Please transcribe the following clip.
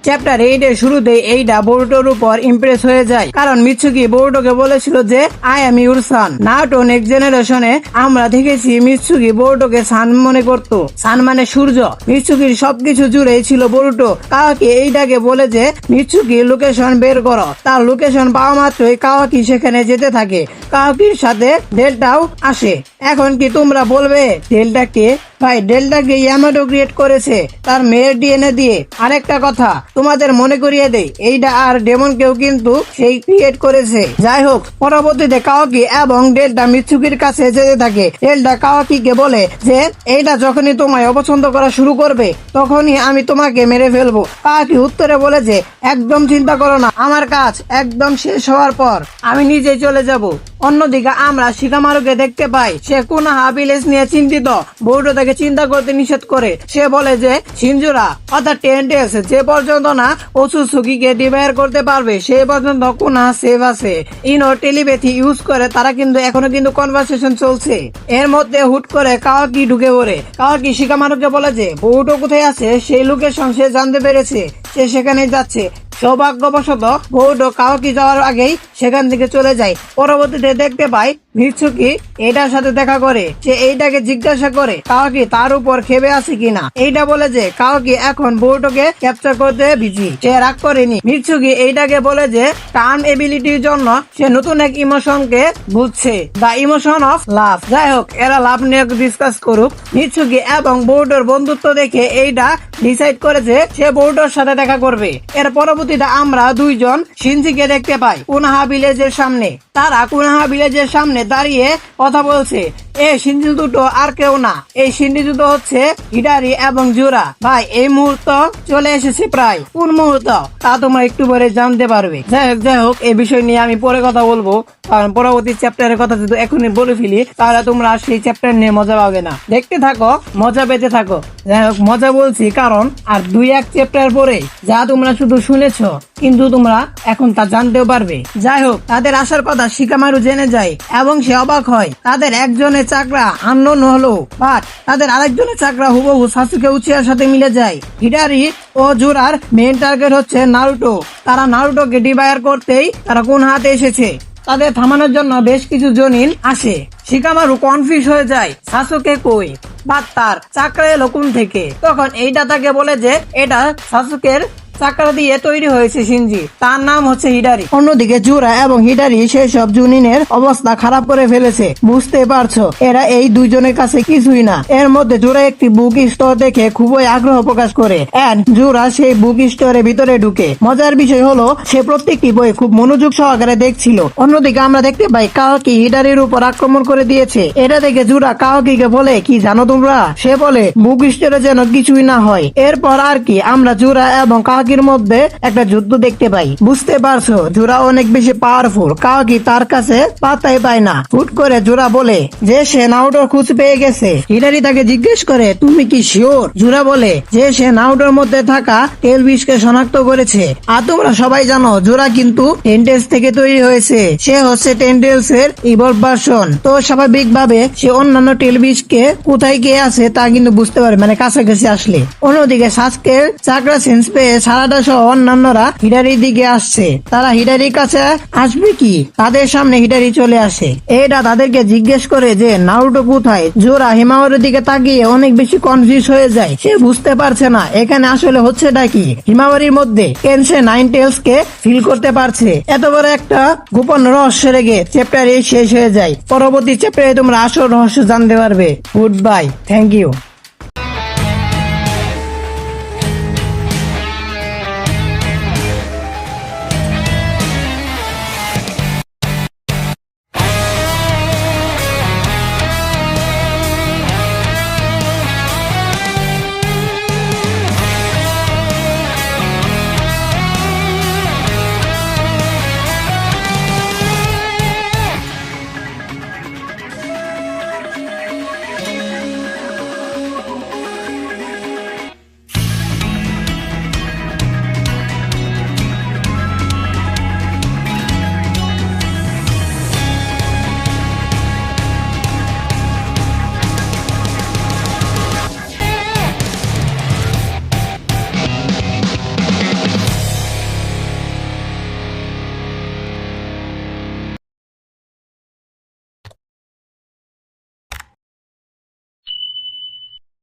Chapter 8 এর শুরুতে এইটা বোরুটোর উপর ইমপ্রেস হয়ে যায়, কারণ মিৎসুকি বোরুটোকে বলেছিল যে I am your San. Naruto next জেনারেশনে আমরা দেখেছি মিৎসুকি বোরুটোকে সান মনে করত। সান মানে সূর্য। মিৎসুকির সবকিছু জুড়েই ছিল বোরুটো। কাওয়াকি এইটাকে বলে যে মিৎসুকি লোকেশন বের করো। তার লোকেশন পাওয়া মাত্রই কাওয়াকি সেখানে যেতে থাকে। কাওয়াকির সাথে ডেল্টাও আসে। এখন কি তোমরা বলবে ডেল্টা কে? ভাই, ডেল্টাকে ইয়ামাটো ক্রিয়েট করেছে তার মেয়ের ডিএনএ দিয়ে। আরেকটা কথা তোমাদের মনে করিয়ে দেই, এইটা আর ডেমনকেও কিন্তু সেই ক্রিয়েট করেছে। যাই হোক, পরবর্তীতে কাওয়াকি এবং ডেল্টা মিৎসুকির কাছে যেতে থাকে। ডেল্টা কাওয়াকিকে বলে যে এইটা যখনই তোমায় অপছন্দ করা শুরু করবে তখনই আমি তোমাকে মেরে ফেলবো। কাওয়াকি উত্তরে বলে যে একদম চিন্তা করো না, আমার কাজ একদম শেষ হওয়ার পর আমি নিজেই চলে যাব। অন্যদিকে আমরা শিকামারুকে দেখতে পাই, সে কোনোহা ভিলেজ নিয়ে চিন্তিত। বোরুটো তাকে চিন্তা করতে নিষেধ করে। সে বলে যে শিনজুরা অর্থাৎ টেন্টেস যে পর্যন্ত না ওসুসুকিকে ডিভাইড করতে পারবে সে পর্যন্ত কোনোহা সেভ আছে। ইনো টেলিপ্যাথি ইউজ করে তারা কিন্তু এখনো কিন্তু কনভারসেশন চলছে। এর মধ্যে হুট করে কাওয়াকি ঢুকে পড়ে। কাওয়াকি শিকামারুকে বলে যে বোরুটো কোথায় আছে সেই লোকেশন সে জানতে পেরেছে, সে সেখানে যাচ্ছে। সৌভাগ্যবশত বোরুটো কাওয়াকি যাওয়ার আগেই সেখান থেকে চলে যায়। পরবর্তীতে দেখতে পাই মিৎসুকি এটার সাথে দেখা করে। সে এইটাকে জিজ্ঞাসা করে কাওয়াকি তার উপর খেপে আছে কিনা। এইটা বলে যে কাওয়াকি এখন বোরুটোকে ক্যাপচার করতে বিজি, সে রাগ করেনি। মিৎসুকি এইটাকে বলে যে টার্ম এবিলিটির জন্য সে নতুন এক ইমোশনকে বুঝছে, দা ইমোশন অফ লাভ। যাই হোক, এরা লাভ নিয়ে ডিসকাস করুক। মিৎসুকি এবং বোরুটোর বন্ধুত্ব দেখে এইটা ডিসাইড করেছে সে বোরুটোর সাথে দেখা করবে। এর পরবর্তীতে আমরা দুইজন শিনজিকে দেখতে পাই কোনোহা ভিলেজের সামনে। তারা কোনোহা ভিলেজের সামনে দাঁড়িয়ে কথা বলছে। এই শিনজি দুটো আর কেউ না, এই শিনজি দুটো হচ্ছে হিডারি এবং জুরা। ভাই, এই মুহূর্ত চলে এসেছে প্রায়। কোন মুহূর্ত তা তোমরা একটু পরে জানতে পারবে। যাই হোক এই বিষয় নিয়ে আমি পরে কথা বলবো, কারণ পরবর্তী চ্যাপ্টারের কথা যদি এখনই বলে ফেলি তাহলে তোমরা সেই চ্যাপ্টার নিয়ে মজা পাবে না। দেখতে থাকো, মজা পেতে থাকো। যাই হোক, মজা বলছি কারণ আর 2-1 চ্যাপ্টার পরে যা তোমরা শুধু শুনেছ কিন্তু তোমরা এখন তা জানতেও পারবে। যাই হোক, তাদের আসার কথা শিকামারু জেনে যায় এবং সে অবাক হয়। তাদের একজনের চাকরা আননোন হলো, বাট তাদের আরেকজনের চাকরা হুবহু সাসুকে উচিয়ার সাথে মিলে যায়। হিডারি ও জুরার মেইন টার্গেট হচ্ছে নারুটো। তারা নারুটোকে ডিভাইড করতেই তারা কোনোহাতে এসেছে। তাদের থামানোর জন্য বেশ কিছু জনিন আসে। শিকামারু কনফিউজ হয়ে যায় সাসুকে কই, বাট তার চাকরা এলো কোন থেকে। তখন এইটা তাকে বলে যে এটা সাসুকের চাকরা দিয়ে তৈরি হয়েছে শিনজি, তার নাম হচ্ছে হিডারি। অন্যদিকে জুরা এবং হিডারি সেই সব জুনিনের অবস্থা খারাপ করে ফেলেছে। বুঝতে পারছো, এরা এই দুইজনের কাছে কিছুই না। এর মধ্যে জুরা একটি বুক স্টোর দেখে খুবই আগ্রহ প্রকাশ করে এন্ড জুরা সেই বুক স্টোরের ভিতরে ঢুকে। মজার বিষয় হলো সে প্রত্যেকটি বই খুব মনোযোগ সহকারে দেখছিল। অন্যদিকে আমরা দেখতে পাই কাওয়াকি হিডারির উপর আক্রমণ করে দিয়েছে। এটা দেখে জুরা কাওয়াকিকে বলে কি জানো তোমরা? সে বলে বুক স্টোরে যেন কিছুই না হয়। এরপর আর কি আমরা জুরা এবং কাওয়াকির মধ্যে একটা যুদ্ধ দেখতে পাই। বুঝতে পারছো, জুরা অনেক বেশি পাওয়ারফুল। কাওয়াকি তার কাছে পাতাই পায় না। হুট করে জুরা বলে যে সে নারুটোর খোঁজ পেয়ে গেছে। হিডারি তাকে জিজ্ঞেস করে তুমি কি শিওর? জুরা বলে যে সে নারুটোর মধ্যে থাকা টেলবিশকে শনাক্ত করেছে। আর তোমরা সবাই জানো জুরা কিন্তু টেন্টেলস থেকে তৈরি হয়েছে। সে হচ্ছে টেন্টেলস এর ইভলভ ভার্সন। তো স্বাভাবিকভাবে সে অন্যান্য টেলবিশকে কোথায় গিয়ে আছে তা কিন্তু বুঝতে পারবে, মানে কাছাকাছি আসলে। অন্যদিকে সাসুকের চাকরা সেন্স পেয়ে সারাটা সহ অন্যান্যরা হিডারির দিকে আসছে। তারা হিডারির কাছে আসবে কি? তাদের সামনে হিডারি চলে আসে। এটা তাদেরকে জিজ্ঞেস করে যে নারুটো কোথায়। জোরা হিমাওয়ারির দিকে তাকিয়ে অনেক বেশি কনফিউজ হয়ে যায়। সে বুঝতে পারছে না এখানে আসলে হচ্ছেটা কি। হিমাওয়ারির মধ্যে কেনসে 9 টেলস কে ফিল করতে পারছে। এত বড় একটা গোপন রহস্য রেগে চ্যাপ্টার শেষ হয়ে যায়। পরবর্তী চ্যাপ্টারে তোমরা আসল রহস্য জানতে পারবে। Good bye, thank you.